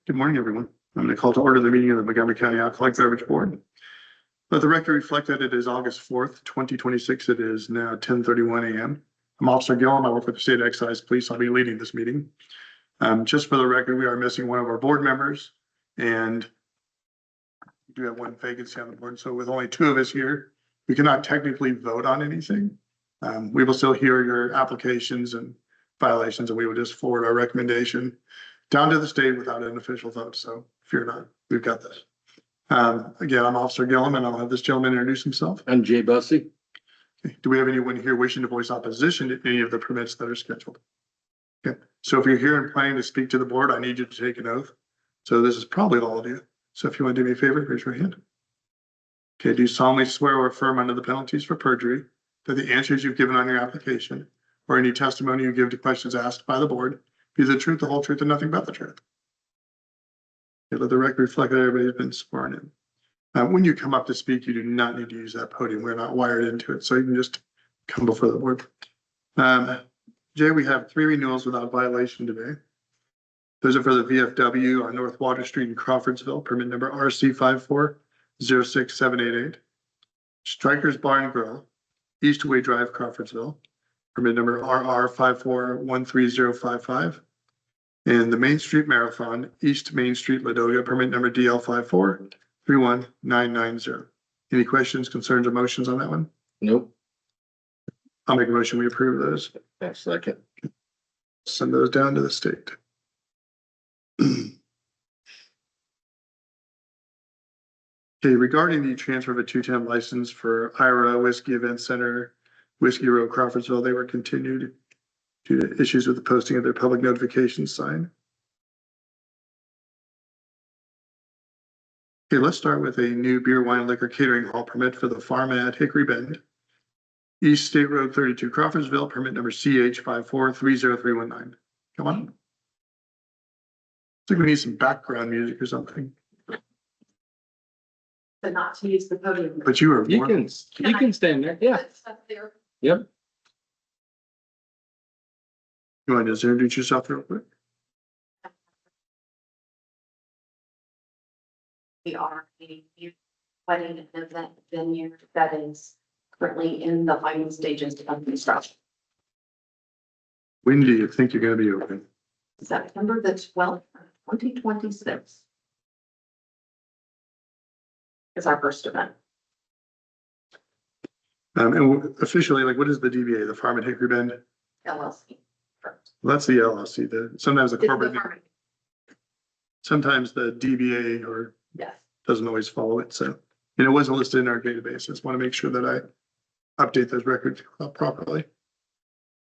Good morning, everyone. I'm going to call to order the meeting of the Montgomery County Alcoholic Beverage Board. Let the record reflect that it is August 4th, 2026. It is now 10:31 a.m. I'm Officer Gillum. I work with the State Excise Police. I'll be leading this meeting. Just for the record, we are missing one of our board members, and we do have one vacancy on the board. So with only two of us here, we cannot technically vote on anything. We will still hear your applications and violations, and we will just forward our recommendation down to the state without an official vote. So fear not, we've got this. Again, I'm Officer Gillum, and I'll have this gentleman introduce himself. I'm Jay Bussey. Okay. Do we have anyone here wishing to voice opposition to any of the permits that are scheduled? Okay, so if you're here and planning to speak to the board, I need you to take an oath. So this is probably all of you. So if you want to do me a favor, raise your hand. Okay, do you solemnly swear or affirm under the penalties for perjury that the answers you've given on your application or any testimony you give to questions asked by the board be the truth, the whole truth, and nothing but the truth? Okay, let the record reflect that everybody's been sworn in. When you come up to speak, you do not need to use that podium. We're not wired into it, so you can just come before the board. Jay, we have 3 renewals without violation today. Those are for the VFW on North Water Street in Crawfordsville, permit number RC 5406788. Strikers Bar and Grill, Eastway Drive, Crawfordsville, permit number RR 5413055. And the Main Street Marathon, East Main Street, Ladoga, permit number DL 5431990. Any questions, concerns, or motions on that one? Nope. I'll make a motion, we approve those. Second. Send those down to the state. Okay, regarding the transfer of a 210 license for Ira Whiskey Event Center, Whiskey Row, Crawfordsville, they were continued due to issues with the posting of their public notification sign. Okay, let's start with a new beer, wine, liquor catering hall permit for the Farm at Hickory Bend, East State Road 32, Crawfordsville, permit number CH 5430319. Come on. I think we need some background music or something. But not to use the podium. But you are You more, can stand there. Yeah. Put stuff there. Yep. you want to just introduce yourself real quick? We are a wedding and event venue that is currently in the final stages of construction. When do you think you're going to be open? September the 12th, 2026 is our first event. And officially, like, what is the DBA, the Farm at Hickory Bend? LLC. Correct. Well, that's the LLC, sometimes the It's the corporate, farming. sometimes the DBA or Yes. doesn't always follow it, so. And it wasn't listed in our database, I just want to make sure that I update those records properly.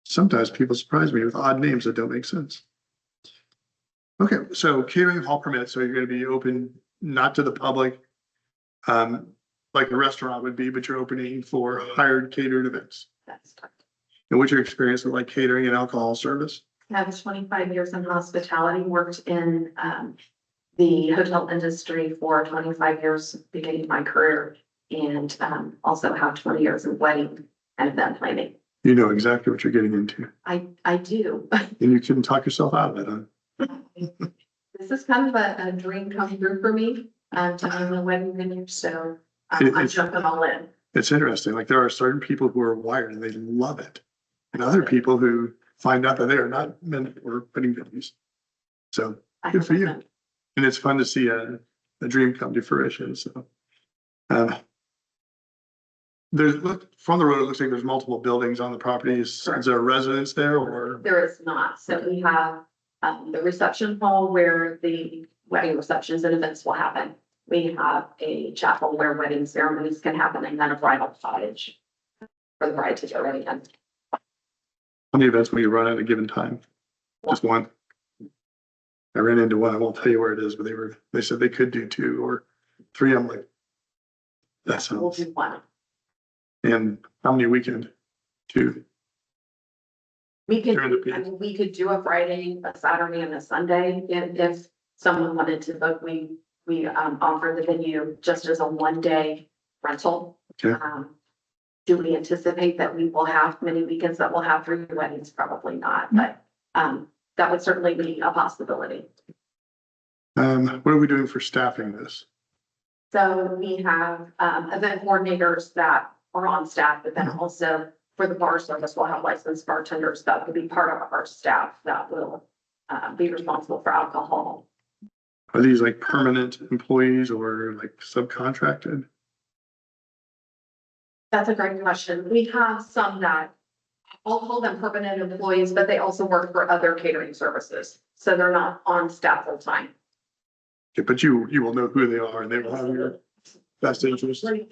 Sometimes people surprise me with odd names that don't make sense. Okay, so catering hall permit, so you're going to be open not to the public, like a restaurant would be, but you're opening for hired catered events. That's correct. And what's your experience with like catering and alcohol service? I have 25 years in hospitality, worked in the hotel industry for 25 years, beginning my career, and also have 20 years in wedding and event planning. You know exactly what you're getting into, I do. and you couldn't talk yourself out of it, huh? This is kind of a dream come true for me, to own a wedding venue, so I'm It's- jumping all in. It's interesting, like there are certain people who are wired and they love it. And other people who find out that they are not meant for wedding venues. So I good for you. have And it's fun to see a dream come to fruition, so. There's, look, from the road, it looks like there's multiple buildings on the property. Is there a residence there or? There is not, so we have the reception hall where the wedding receptions and events will happen. We have a chapel where wedding ceremonies can happen, and then a bridal cottage for the bride to get ready in. How many events will you run at a given time? Just one? I ran into one, I won't tell you where it is, but they said they could do 2 or 3. I'm like, that We'll sounds, do one. and how many weekend? 2. We could, During the peak. I mean, we could do a Friday, a Saturday, and a Sunday if someone wanted to book. We offer the venue just as a 1-day rental. Okay. Do we anticipate that we will have many weekends that we'll have 3 weddings? Probably not, but that would certainly be a possibility. What are we doing for staffing this? So we have, event coordinators that are on staff, but then also for the bar service, we'll have licensed bartenders that will be part of our staff that will, be responsible for alcohol. Are these like permanent employees or like subcontracted? That's a great question. We have some that, I'll call them permanent employees, but they also work for other catering services. So they're not on staff full time. Okay, but you will know who they are and they will have your best interest. They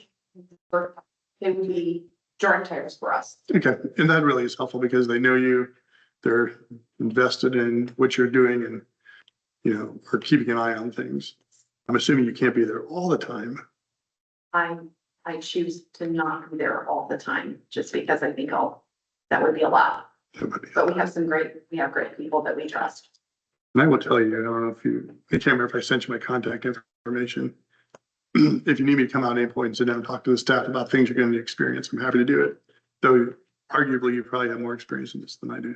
would be direct hires for us. Okay, and that really is helpful because they know you, they're invested in what you're doing and, you know, are keeping an eye on things. I'm assuming you can't be there all the time. I choose to not be there all the time, just because I think that would be a lot. But we have great people that we trust. And I will tell you, I don't know if I can't remember if I sent you my contact information. If you need me to come out at any point and sit down and talk to the staff about things you're going to experience, I'm happy to do it. Though arguably you probably have more experience in this than I do.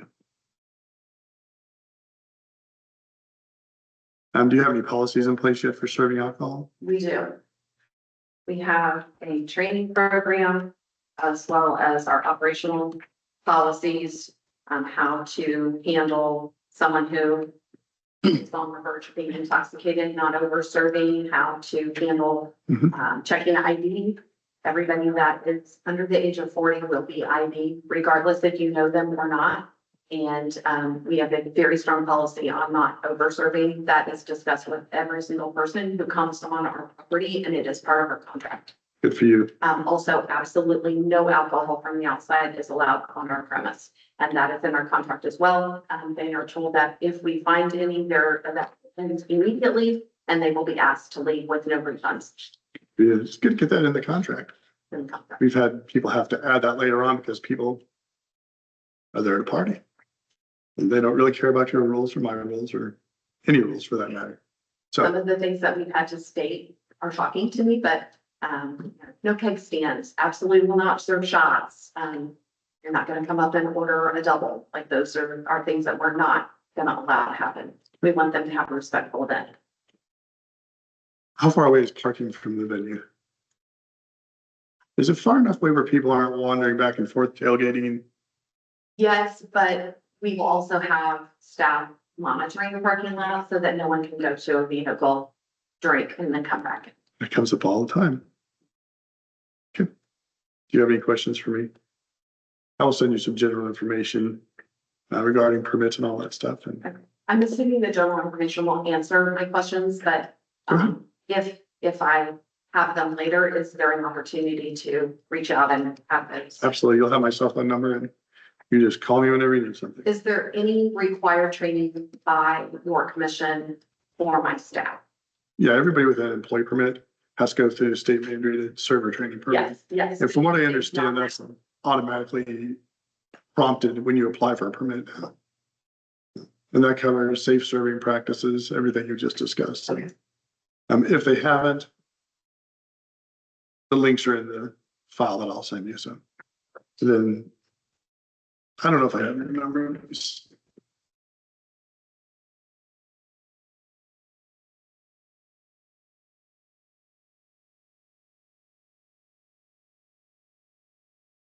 Do you have any policies in place yet for serving alcohol? We do. We have a training program as well as our operational policies on how to handle someone who is on the verge of being intoxicated, not over serving, how to handle checking ID. Everybody that is under the age of 40 will be ID, regardless if you know them or not. And we have a very strong policy on not over serving. That is discussed with every single person who comes on our property, and it is part of our contract. Good for you. Also, absolutely no alcohol from the outside is allowed on our premise, and that is in our contract as well. They are told that if we find any, they're evacuated immediately, and they will be asked to leave with no refunds. Yeah, it's good to get that in the contract. in the contract. We've had people have to add that later on because people are there to party. And they don't really care about your rules or my rules or any rules for that matter. Some So, of the things that we've had to state are shocking to me, but no keg stands, absolutely will not serve shots. You're not gonna come up and order a double, like those are things that we're not gonna allow to happen. We want them to have a respectful event. how far away is parking from the venue? Is it far enough away where people aren't wandering back and forth tailgating? Yes, but we will also have staff monitoring the parking lot so that no one can go to a vehicle, drink, and then come back. It comes up all the time. Okay. Do you have any questions for me? I will send you some general information regarding permits and all that stuff. And I'm assuming the general information will answer my questions, but if I have them later, is there an opportunity to reach out and have those? absolutely, you'll have my cell phone number and you just call me whenever you need something. Is there any required training by your commission for my staff? Yeah, everybody with an employee permit has to go through the state mandated server training program. Yes. And from what I understand, that's automatically prompted when you apply for a permit now. And that covers safe serving practices, everything you just discussed. So, Okay. if they haven't, the links are in the file that I'll send you. So then, I don't know if I have your number.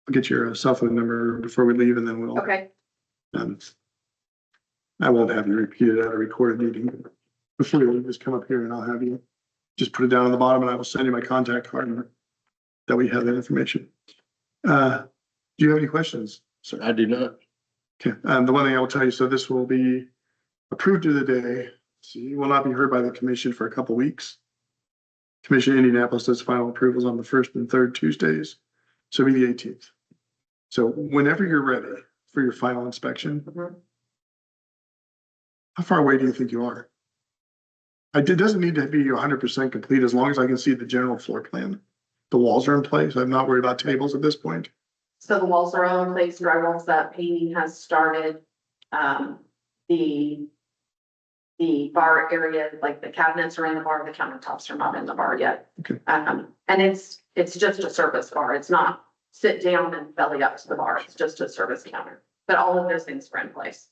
I'll get your cell phone number before we leave and then we'll. Okay, I won't have you repeat it at a recorded meeting. Before you leave, just come up here and I'll have you just put it down on the bottom and I will send you my contact card and that we have that information. Do you have any questions, sir? I do not. Okay, the one thing I will tell you, so this will be approved to the day. See, will not be heard by the commission for a couple weeks. Commission in Indianapolis does final approvals on the first and third Tuesdays, so it'll be the 18th. So whenever you're ready for your final inspection, how far away do you think you are? It doesn't need to be 100% complete as long as I can see the general floor plan. The walls are in place. I'm not worried about tables at this point. so the walls are all in place, drywall's up, painting has started. The bar area, like the cabinets are in the bar, the countertops are not in the bar yet. Okay. And it's just a service bar. It's not sit down and belly up to the bar. It's just a service counter. But all of those things are in place.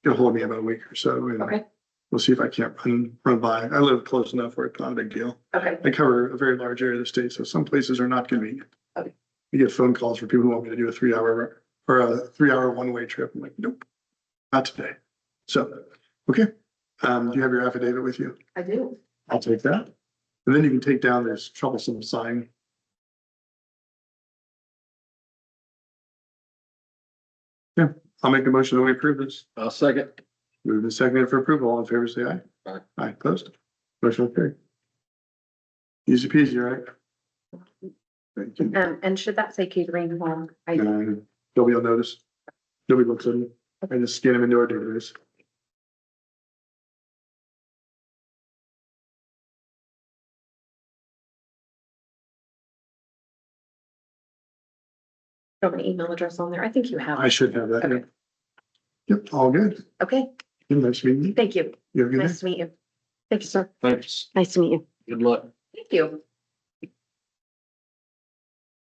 It'll hold me about a week or so. And Okay. We'll see if I can't run by. I live close enough where it's not a big deal. Okay, I cover a very large area of the state, so some places are not convenient. Okay. You get phone calls from people who want me to do a 3 hour or a 3 hour one-way trip. I'm like, nope, not today. So, okay. Do you have your affidavit with you? I do. I'll take that. And then you can take down this troublesome sign. Yeah, I'll make a motion that we approve this. I'll second. Moved and seconded for approval. All in favor, say aye. Aye. Aye, opposed. Motion carried. Easy peasy, right? Thank you. And should that say catering home? Nobody will notice. Nobody looks at them. I just scan them into our database. Have an email address on there. I think you have. I should have that. Okay. Yep, all good. Okay, Nice meeting you. thank you. You have a good Nice to meet you. Thank you, sir. Thanks. Nice to meet you. Good luck. Thank you. day.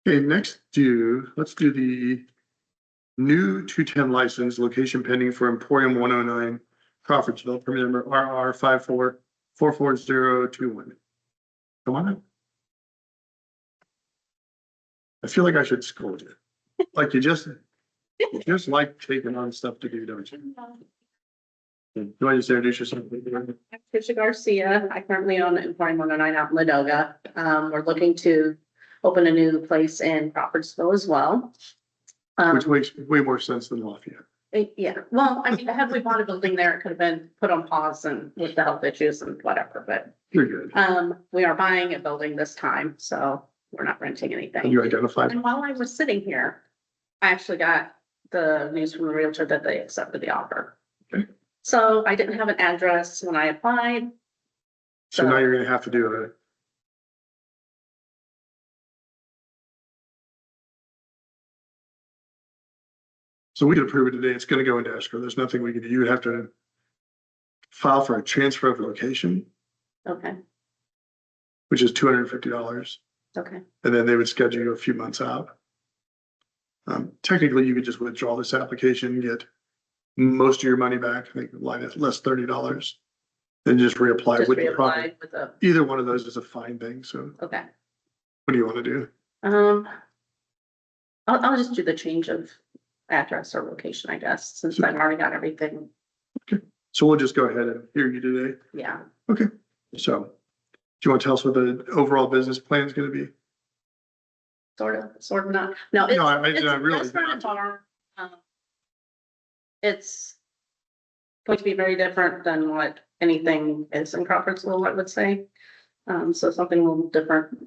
Okay, let's do the new 210 license, location pending for Emporium 109 Crawfordsville, permit number RR 5444021. Come on up. I feel like I should scold you. Like you just like taking on stuff to do, don't you? Do I just introduce yourself? I'm Tricia Garcia. I currently own Emporium 109 out in Ladoga. We're looking to open a new place in Crawfordsville as well. Which makes way more sense than Lafayette. Yeah, well, I mean, had we bought a building there, it could have been put on pause and with the health issues and whatever, but You're good. we are buying a building this time, so we're not renting And anything. you identified. And while I was sitting here, I actually got the news from the realtor that they accepted the offer. Okay. So I didn't have an address when I applied. So now you're gonna have to do a. So we could approve it today. It's gonna go into escrow. There's nothing we can do. You would have to file for a transfer of location, Okay, which is $250. okay, And then they would schedule you a few months out. Technically, you could just withdraw this application, get most of your money back, I think line at less $30. Then just reapply just with the property. reapplied with a, Either one of those is a fine thing. So okay. what do you want to do? I'll just do the change of address or location, I guess, since I've already got everything. So we'll just go ahead and hear you today. Yeah, So do you want to tell us what the overall business plan is going to be? sort of not. No, it's, No, I it's a really. restaurant and bar. It's going to be very different than what anything is in Crawfordsville, I would say. So something a little different.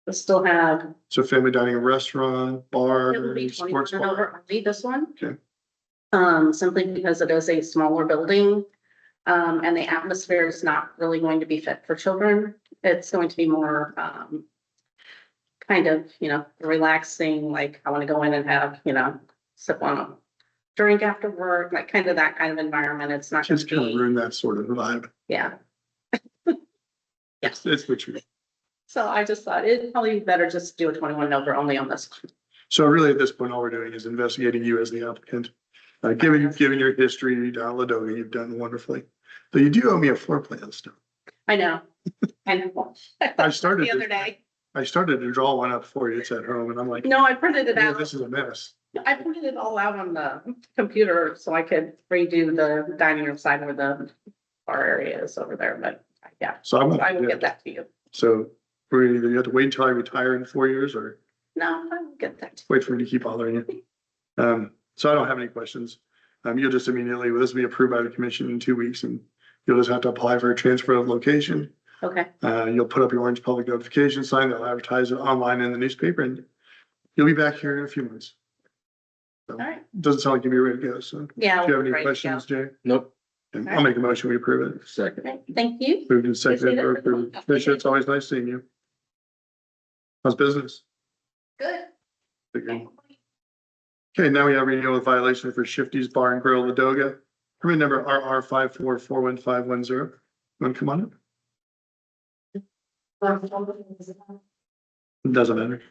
We still have, So family dining, restaurant, bar, it will be sports 21 and bar. over, only this one. Okay. Simply because it is a smaller building. And the atmosphere is not really going to be fit for children. It's going to be more, kind of, relaxing, like I want to go in and have, sip on a drink after work, like kind of that kind of environment. It's not Kids gonna kind of be, ruin that sort of vibe. yeah. It's the truth. So I just thought it'd probably be better just do a 21 and over only on this one. So really at this point, all we're doing is investigating you as the applicant. Given your history down Ladoga, you've done wonderfully. So you do owe me a floor plan still. I know. I know. I started The other day. I started to draw one up for you. It's at home and I'm like, No, I printed it "Yeah, out. this is a mess. I printed it all out on the computer so I could redo the dining room side where the bar area is over there, but yeah. So I'm, I will yeah. get that to you. So we're either you have to wait until I retire in 4 years or No, I will get that. wait for me to keep bothering you. So I don't have any questions. You'll just immediately, this will be approved by the commission in 2 weeks and you'll just have to apply for a transfer of location. Okay, You'll put up your orange public notification sign, they'll advertise it online in the newspaper and you'll be back here in a few months. So, all right. doesn't sound like you'll be ready to go, so. Yeah. Do you have any we're ready to questions, Jay? Nope. And I'll make a motion, we approve it. Second. go. Okay, thank you. Moved and seconded, Appreciate it. or approved. Commissioner, it's always nice seeing you. How's business? Good. Okay, now we have renewal of violation for Shifty's Bar and Grill Ladoga. Permit number RR 5441510. Want to come on up? Doesn't matter.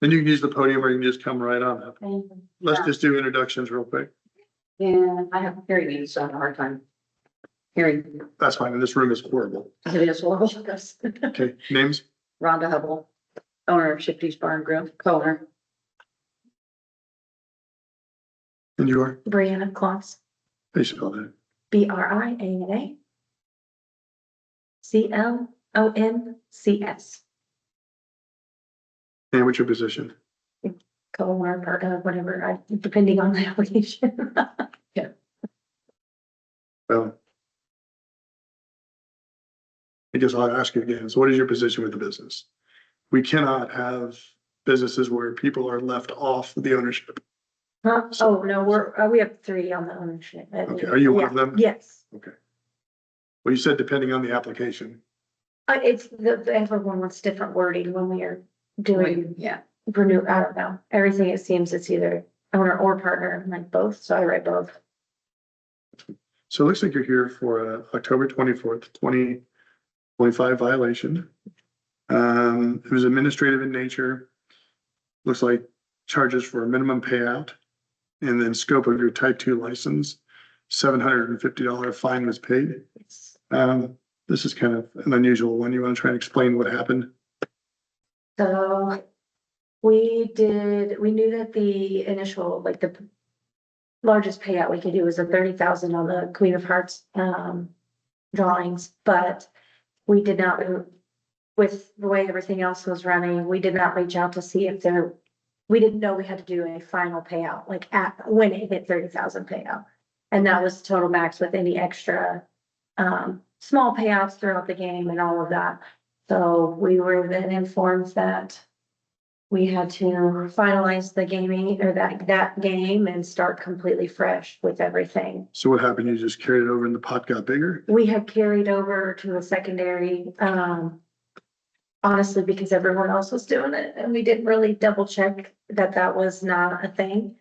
And you can use the podium or you can just come right on up. Let's just do introductions real quick. Yeah, I have hearing aids, so I have a hard time hearing. That's fine. And this room is horrible. It is horrible. Okay, names? Rhonda Hubble, owner of Shifty's Bar and Grill, co-owner. And you are? Brianna Kloss, How you spell that? Briana. CLONCS, And what's your position? co-owner, partner, whatever, depending on the application. Well, I guess I'll ask you again. So what is your position with the business? We cannot have businesses where people are left off the ownership. Huh? Oh, no, we have 3 on the ownership. Okay, are you one of them? Yes. Well, you said depending on the application. It's everyone wants different wording when we are doing Yeah, renew, I don't know, everything it seems it's either owner or partner, like both, so I write both. So it looks like you're here for October 24th, 2025 violation. It was administrative in nature. Looks like charges for a minimum payout. And then scope of your type 2 license, $750 fine was paid. This is kind of an unusual one. You want to try and explain what happened? So we knew that the initial, like the largest payout we could do was a 30,000 on the Queen of Hearts drawings, but we did not, with the way everything else was running, we did not reach out to see if we didn't know we had to do a final payout, like when it hit 30,000 payout. And that was total max with any extra small payouts throughout the game and all of that. So we were then informed that we had to finalize the gaming or that game and start completely fresh with everything. So what happened? You just carried it over and the pot got bigger? We had carried over to a secondary, honestly, because everyone else was doing it and we didn't really double check that was not a thing.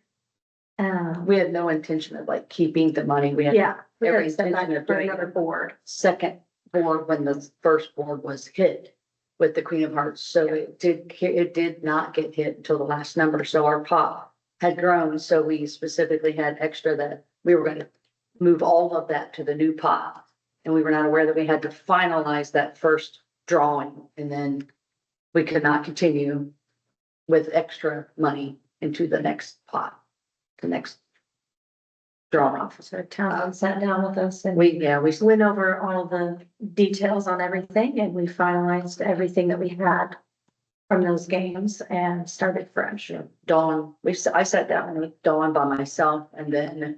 we had no intention of like keeping the money. We had Yeah. we every gotta send that intention of for doing another board. second board when the first board was hit with the Queen of Hearts. So it did not get hit until the last number. So our pot had grown. So we specifically had extra that we were going to move all of that to the new pot. And we were not aware that we had to finalize that first drawing and then we could not continue with extra money into the next pot, the next drawing. Officer Townsend sat down with us and We went over all the details on everything and we finalized everything that we had from those games and started fresh. Dawn, I sat down with Dawn by myself and then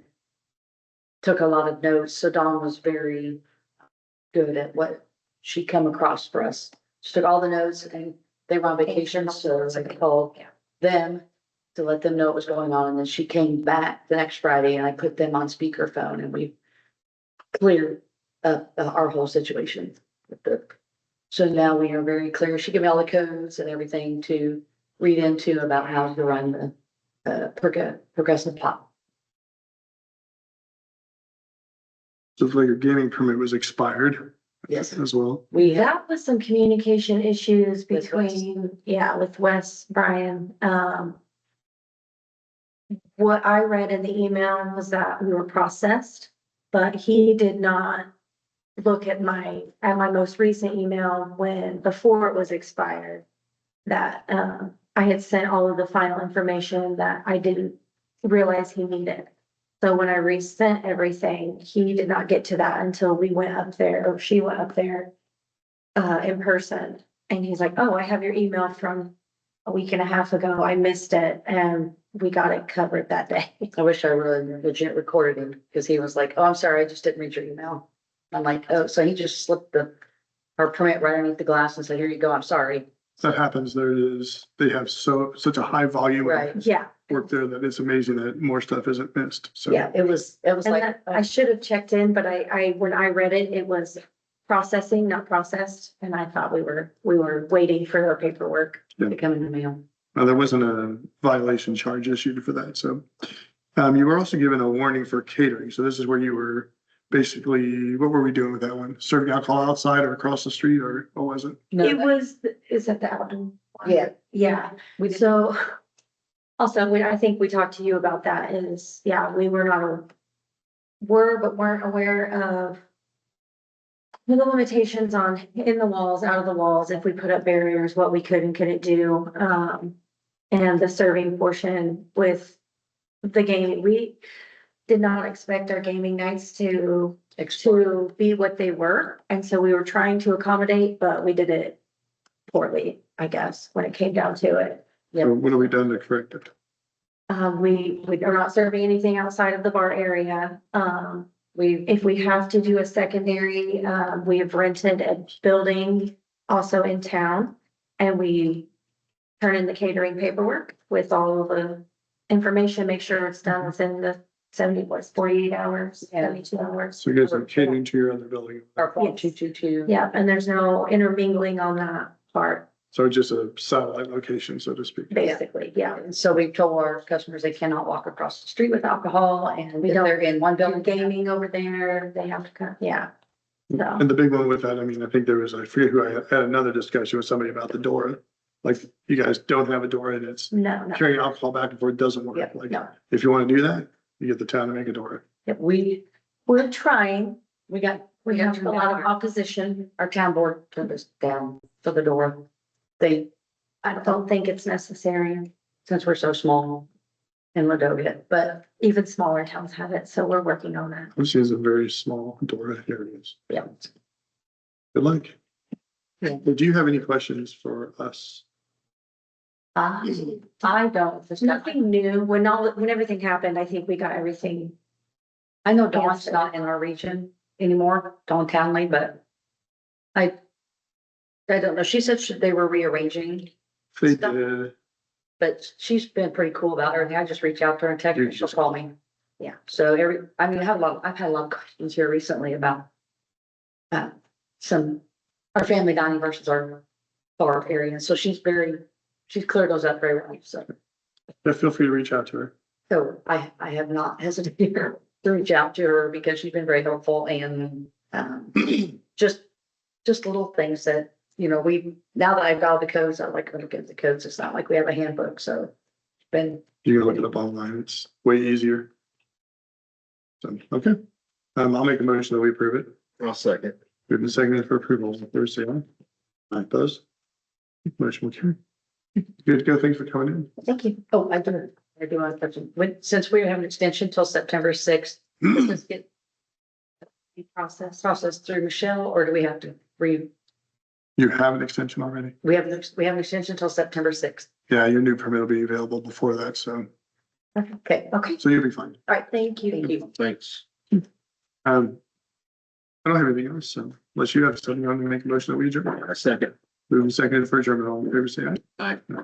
took a lot of notes. So Dawn was very good at what she come across for us. She took all the notes and they were on vacation, so I called them to let them know what was going on. And then she came back the next Friday and I put them on speakerphone and we cleared up our whole situation with the. So now we are very clear. She gave me all the codes and everything to read into about how to run the progressive pot. So it's like your gaming permit was expired Yes, as well. we have, That was some communication issues With Wes. between, with Wes, Brian. What I read in the email was that we were processed, but he did not look at my most recent email before it was expired. That, I had sent all of the final information that I didn't realize he needed. So when I resent everything, he did not get to that until we went up there, or she went up there in person. And he's like, oh, I have your email from a week and a half ago. I missed it and we got it covered that day. I wish I really legit recorded him because he was like, oh, I'm sorry, I just didn't read your email. I'm like, oh, so he just slipped our permit right underneath the glass and said, here you go, I'm sorry. That happens. They have such a high volume of Right. Yeah. work there that it's amazing that more stuff isn't missed. So Yeah, it was And like, that, I should have checked in, but when I read it, it was processing, not processed. And I thought we were waiting for our paperwork. to come in the mail. there wasn't a violation charge issued for that. So you were also given a warning for catering. So this is where you were basically, what were we doing with that one? Serving alcohol outside or across the street or what was it? No, It was, is that the outdoor? one? Yeah, Yeah, We did, so also, I think we talked to you about that is, yeah, we were not, but weren't aware of the limitations on in the walls, out of the walls, if we put up barriers, what we could and couldn't do. And the serving portion with the gaming, we did not expect our gaming nights to be what they were. And so we were trying to accommodate, but we did it poorly, I guess, when it came down to it. So what have we done to correct it? We are not serving anything outside of the bar area. If we have to do a secondary, we have rented a building also in town. And we turn in the catering paperwork with all of the information, make sure it's done within the 48 hours, Yeah. 72 hours. So you guys are catering to your other building. our point 222. Yeah, and there's no intermingling on that part, So just a satellite location, so to speak. basically, yeah. And so we told our customers they cannot walk across the street with alcohol, and We if don't they're in one Do building, gaming over there, they have to come, yeah. So, And the big one with that, I mean, I think there was, I forget who I had another discussion with somebody about the door. Like, you guys don't have a door and it's no, carrying alcohol back and forth doesn't work. Yeah, Like, no. if you want to do that, you get the town to make a door. we We're trying, got, we got have a turned lot down. of opposition. Our town board turned us down for the door. They, I don't think it's necessary. since we're so small in Ladoga, but Even smaller towns have it, so we're working on that. This is a very small door. Here it is. yeah. Good luck. Yeah. Do you have any questions for us? I don't. There's nothing new. When everything happened, I think we got everything. I know Dawn's not in our region anymore, Dawn Townley, but I don't know. She said they were rearranging, They Stuff. did. but she's been pretty cool about everything. I just reach out to her and text her, she'll call me. Yeah, so I've had a lot of questions here recently about our family dining versus our bar area. So she's cleared those up very well. Yeah, feel free to reach out to her. So I have not hesitated to reach out to her because she's been very helpful and, just little things that, now that I've got the codes, I like to look at the codes. It's not like we have a handbook, so it's been, You can look it up online. It's way easier. So, okay. I'll make a motion that we approve it. I'll second. Moving seconded for approval. Thursday, say aye. Aye, opposed? Motion will carry. Good to go. Thanks for coming in. Thank you. I do want to question, since we have an extension till September 6th, does this get processed through Michelle, or do we have to You have an extension already? we have an extension till September 6th? Yeah, your new permit will be available before that, so Okay, Okay, you'll be fine. all right, thank you. thank you. Thanks. I don't have anything else, so unless you have something, I'm gonna make a motion that we adjourn. A second. Moving seconded for adjournment. All in favor, say aye. Aye.